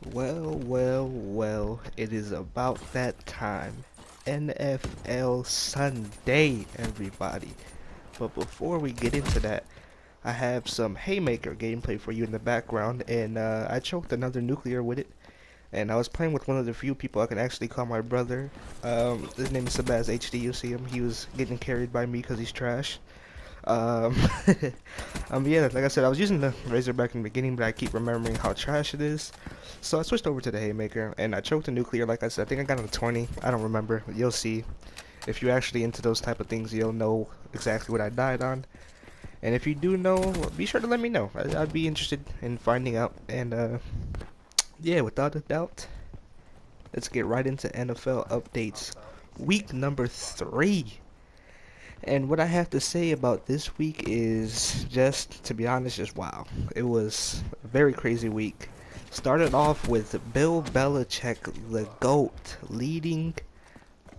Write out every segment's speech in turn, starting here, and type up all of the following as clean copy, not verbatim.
Well, it is about that time. NFL Sunday, everybody. But before we get into that, I have some Haymaker gameplay for you in the background, and I choked another nuclear with it. And I was playing with one of the few people I can actually call my brother. His name is Sebaz HD, you see him. He was getting carried by me because he's trash. Um, yeah, like I said, I was using the razor back in the beginning, but I keep remembering how trash it is. So I switched over to the Haymaker, and I choked the nuclear. Like I said, I think I got on a 20. I don't remember. You'll see. If you're actually into those type of things, you'll know exactly what I died on. And if you do know, be sure to let me know. I'd be interested in finding out. And yeah, without a doubt, let's get right into NFL updates. Week number 3. And what I have to say about this week is just, to be honest, just wow. It was a very crazy week. Started off with Bill Belichick, the GOAT, leading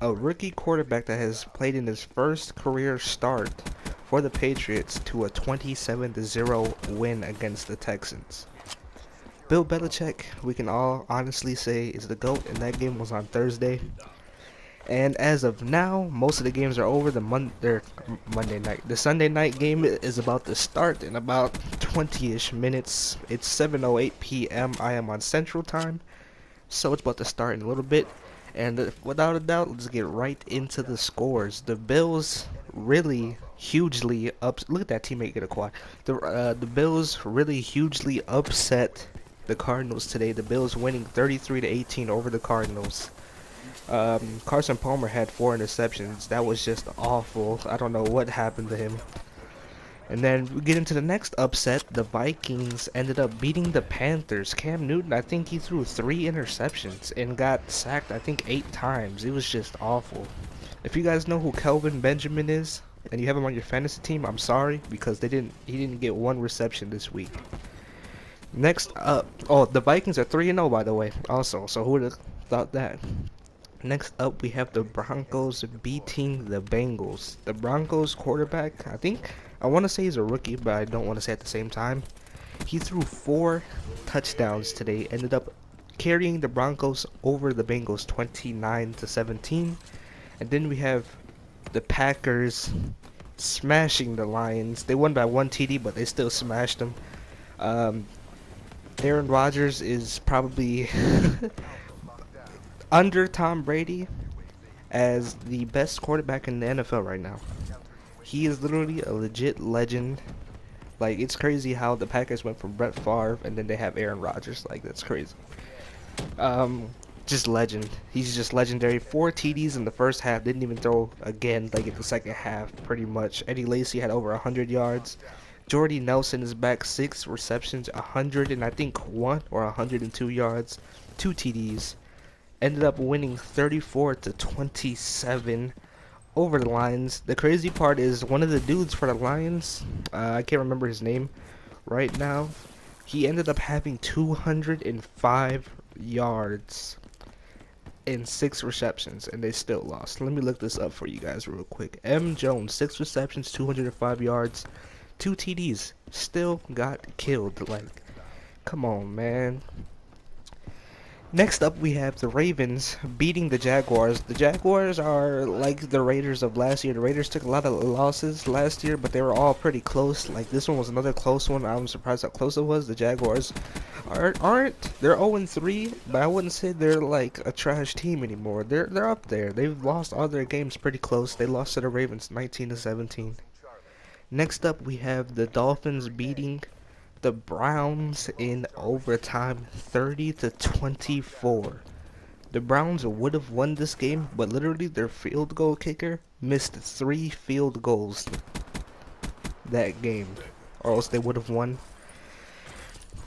a rookie quarterback that has played in his first career start for the Patriots to a 27-0 win against the Texans. Bill Belichick, we can all honestly say, is the GOAT, and that game was on Thursday. And as of now, most of the games are over. The Monday night, the Sunday night game is about to start in about 20-ish minutes. It's 7:08 p.m. I am on Central Time, so it's about to start in a little bit. And without a doubt, let's get right into the scores. The Bills really hugely Look at that teammate get a quad. The Bills really hugely upset the Cardinals today. The Bills winning 33-18 over the Cardinals. Carson Palmer had 4 interceptions. That was just awful. I don't know what happened to him. And then we get into the next upset. The Vikings ended up beating the Panthers. Cam Newton, I think he threw 3 interceptions and got sacked, I think, 8 times. It was just awful. If you guys know who Kelvin Benjamin is, and you have him on your fantasy team, I'm sorry, because he didn't get 1 reception this week. Next up, oh, the Vikings are 3-0, by the way, also, so who would have thought that? Next up, we have the Broncos beating the Bengals. The Broncos quarterback, I want to say he's a rookie, but I don't want to say at the same time. He threw 4 touchdowns today, ended up carrying the Broncos over the Bengals 29-17. And then we have the Packers smashing the Lions. They won by 1 TD, but they still smashed them. Aaron Rodgers is probably under Tom Brady as the best quarterback in the NFL right now. He is literally a legit legend. Like, it's crazy how the Packers went from Brett Favre and then they have Aaron Rodgers. Like, that's crazy. Just legend. He's just legendary. 4 TDs in the first half. Didn't even throw again, like, in the second half, pretty much. Eddie Lacy had over 100 yards. Jordy Nelson is back, 6 receptions, 100 and I think 1 or 102 yards. 2 TDs. Ended up winning 34-27 over the Lions. The crazy part is one of the dudes for the Lions, I can't remember his name right now. He ended up having 205 yards and 6 receptions, and they still lost. Let me look this up for you guys real quick. M. Jones, 6 receptions, 205 yards, 2 TDs, still got killed. Like, come on, man. Next up, we have the Ravens beating the Jaguars. The Jaguars are like the Raiders of last year. The Raiders took a lot of losses last year, but they were all pretty close. Like, this one was another close one. I'm surprised how close it was. The Jaguars aren't. They're 0-3, but I wouldn't say they're like a trash team anymore. They're up there. They've lost all their games pretty close. They lost to the Ravens 19-17. Next up, we have the Dolphins beating the Browns in overtime 30-24. The Browns would have won this game, but literally their field goal kicker missed 3 field goals that game, or else they would have won.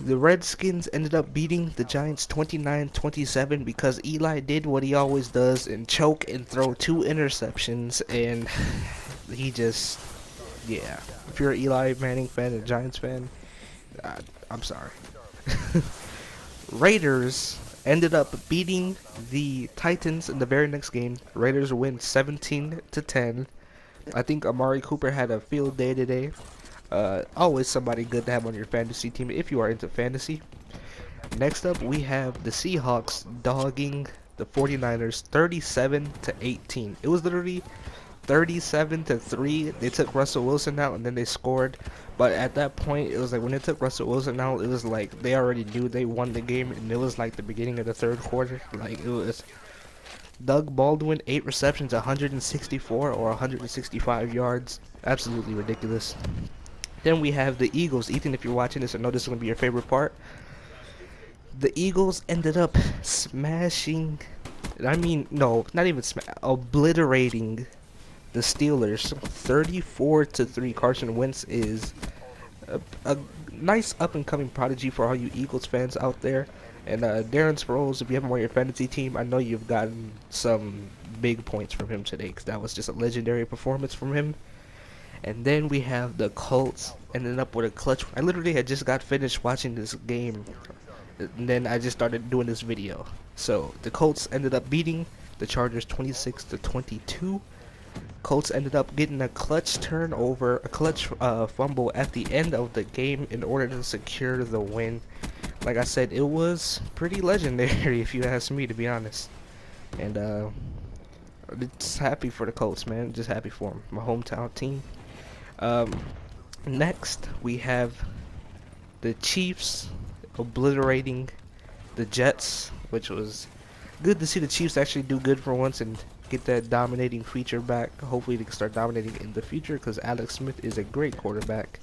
The Redskins ended up beating the Giants 29-27 because Eli did what he always does and choke and throw 2 interceptions, and he just, yeah. If you're an Eli Manning fan and Giants fan, I'm sorry. Raiders ended up beating the Titans in the very next game. Raiders win 17-10. I think Amari Cooper had a field day today. Always somebody good to have on your fantasy team if you are into fantasy. Next up, we have the Seahawks dogging the 49ers 37-18. It was literally 37-3. They took Russell Wilson out and then they scored. But at that point, it was like when they took Russell Wilson out, it was like they already knew they won the game, and it was like the beginning of the third quarter. Like it was Doug Baldwin, 8 receptions, 164 or 165 yards. Absolutely ridiculous. Then we have the Eagles. Ethan, if you're watching this, I know this is going to be your favorite part. The Eagles ended up smashing, I mean, no, not even obliterating the Steelers 34-3. Carson Wentz is a nice up-and-coming prodigy for all you Eagles fans out there. And Darren Sproles, if you have him on your fantasy team, I know you've gotten some big points from him today, because that was just a legendary performance from him. And then we have the Colts ending up with a clutch. I literally had just got finished watching this game, and then I just started doing this video. So the Colts ended up beating the Chargers 26-22. Colts ended up getting a clutch turnover, a clutch fumble at the end of the game in order to secure the win. Like I said, it was pretty legendary if you ask me, to be honest. And just happy for the Colts, man. Just happy for them, my hometown team. Next, we have the Chiefs obliterating the Jets, which was good to see the Chiefs actually do good for once and get that dominating feature back. Hopefully they can start dominating in the future, because Alex Smith is a great quarterback,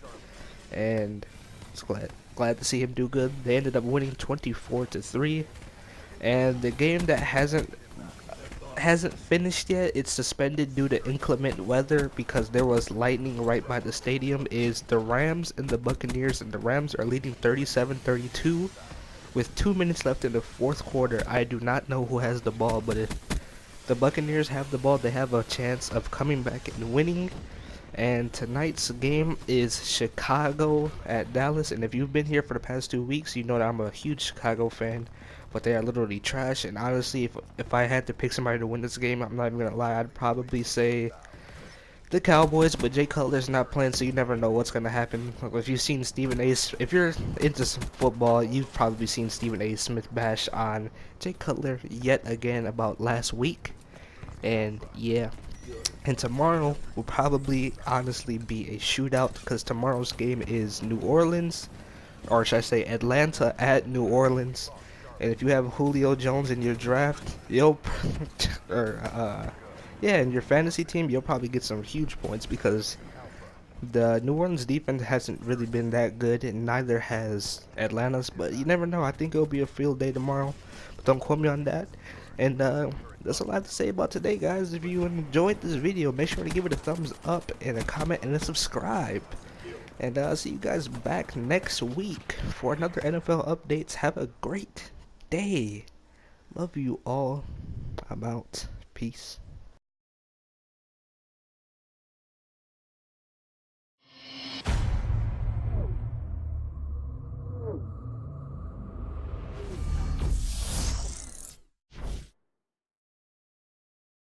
and it's glad to see him do good. They ended up winning 24-3, and the game that hasn't finished yet, it's suspended due to inclement weather because there was lightning right by the stadium, is the Rams and the Buccaneers, and the Rams are leading 37-32 with 2 minutes left in the fourth quarter. I do not know who has the ball, but if the Buccaneers have the ball, they have a chance of coming back and winning. And tonight's game is Chicago at Dallas, and if you've been here for the past 2 weeks, you know that I'm a huge Chicago fan, but they are literally trash. And honestly, if I had to pick somebody to win this game, I'm not even gonna lie, I'd probably say the Cowboys, but Jay Cutler's not playing, so you never know what's gonna happen. If you've seen Stephen A. If you're into some football, you've probably seen Stephen A. Smith bash on Jay Cutler yet again about last week. And yeah, and tomorrow will probably honestly be a shootout, because tomorrow's game is New Orleans, or should I say Atlanta at New Orleans. And if you have Julio Jones in your draft, you'll in your fantasy team, you'll probably get some huge points, because the New Orleans defense hasn't really been that good, and neither has Atlanta's. But you never know. I think it'll be a field day tomorrow, but don't quote me on that. And that's all I have to say about today, guys. If you enjoyed this video, make sure to give it a thumbs up and a comment and a subscribe. And I'll see you guys back next week for another NFL updates. Have a great day. Love you all. I'm out. Peace.